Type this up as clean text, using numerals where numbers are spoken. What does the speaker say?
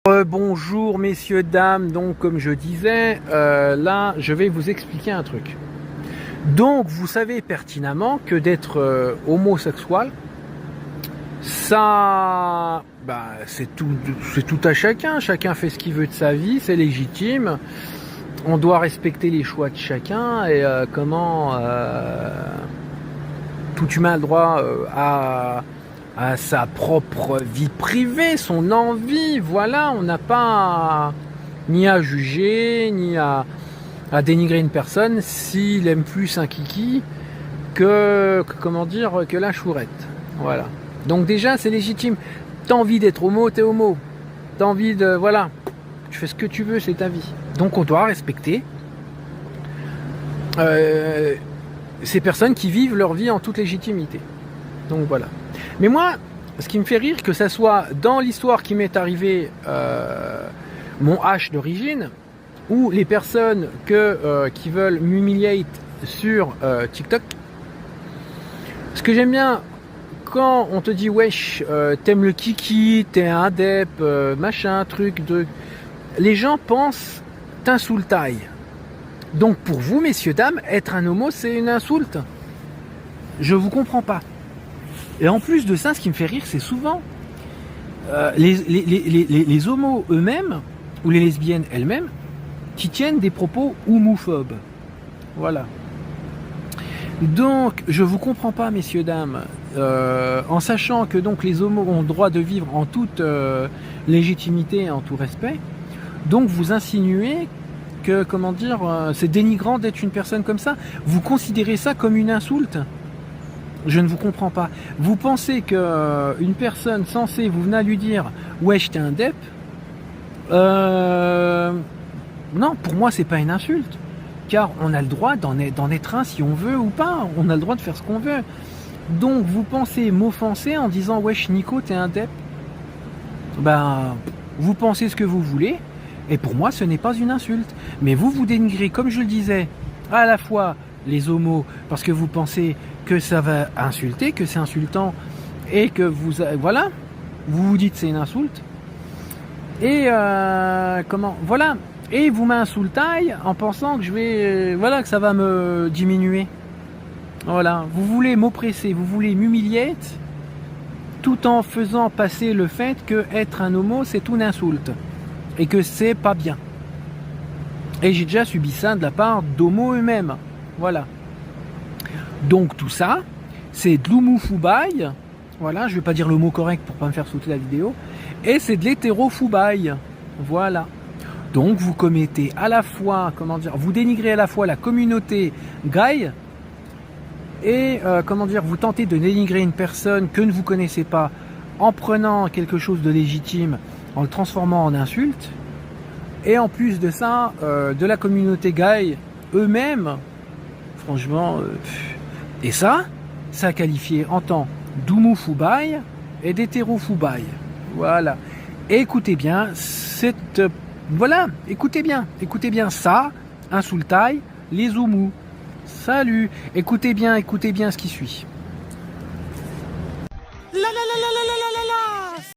Bonjour messieurs, dames, donc comme je disais, là je vais vous expliquer un truc. Donc vous savez pertinemment que d'être homosexuel, ça, c'est tout à chacun fait ce qu'il veut de sa vie, c'est légitime, on doit respecter les choix de chacun et tout humain a le droit à sa propre vie privée, son envie, voilà, on n'a pas ni à juger, ni à dénigrer une personne s'il aime plus un kiki que la chourette, voilà. Donc déjà, c'est légitime, t'as envie d'être homo, t'es homo, t'as envie de, voilà, tu fais ce que tu veux, c'est ta vie. Donc on doit respecter ces personnes qui vivent leur vie en toute légitimité. Donc voilà. Mais moi, ce qui me fait rire, que ça soit dans l'histoire qui m'est arrivée, mon H d'origine, ou les personnes qui veulent m'humilier sur TikTok. Ce que j'aime bien, quand on te dit wesh, t'aimes le kiki, t'es un adep, machin, truc, les gens pensent t'insultaille. Donc pour vous, messieurs, dames, être un homo, c'est une insulte. Je vous comprends pas. Et en plus de ça, ce qui me fait rire, c'est souvent les homos eux-mêmes, ou les lesbiennes elles-mêmes, qui tiennent des propos homophobes. Voilà. Donc, je vous comprends pas, messieurs, dames, en sachant que donc les homos ont le droit de vivre en toute légitimité et en tout respect, donc vous insinuez que, c'est dénigrant d'être une personne comme ça. Vous considérez ça comme une insulte ? Je ne vous comprends pas. Vous pensez que une personne censée, vous venez à lui dire « wesh, t'es un dep », non, pour moi, c'est pas une insulte. Car on a le droit d'en être un si on veut ou pas. On a le droit de faire ce qu'on veut. Donc, vous pensez m'offenser en disant « wesh, Nico, t'es un dep ». Vous pensez ce que vous voulez. Et pour moi, ce n'est pas une insulte. Mais vous dénigrez, comme je le disais, à la fois les homos, parce que vous pensez que ça va insulter, que c'est insultant, et que vous vous dites c'est une insulte, et voilà, et vous m'insultez en pensant que je vais, que ça va me diminuer, voilà, vous voulez m'oppresser, vous voulez m'humilier, tout en faisant passer le fait que être un homo c'est une insulte, et que c'est pas bien, et j'ai déjà subi ça de la part d'homos eux-mêmes, voilà. Donc tout ça, c'est de l'homophobie, voilà, je vais pas dire le mot correct pour pas me faire sauter la vidéo, et c'est de l'hétérophobie, voilà. Donc vous commettez à la fois, vous dénigrez à la fois la communauté gay, et vous tentez de dénigrer une personne que ne vous connaissez pas en prenant quelque chose de légitime, en le transformant en insulte, et en plus de ça, de la communauté gay eux-mêmes, franchement... Et ça qualifié en tant d'homophobie et d'hétérophobie. Voilà. Et écoutez bien, écoutez bien ça, insultaille les homos. Salut. Écoutez bien ce qui suit. La la la la la la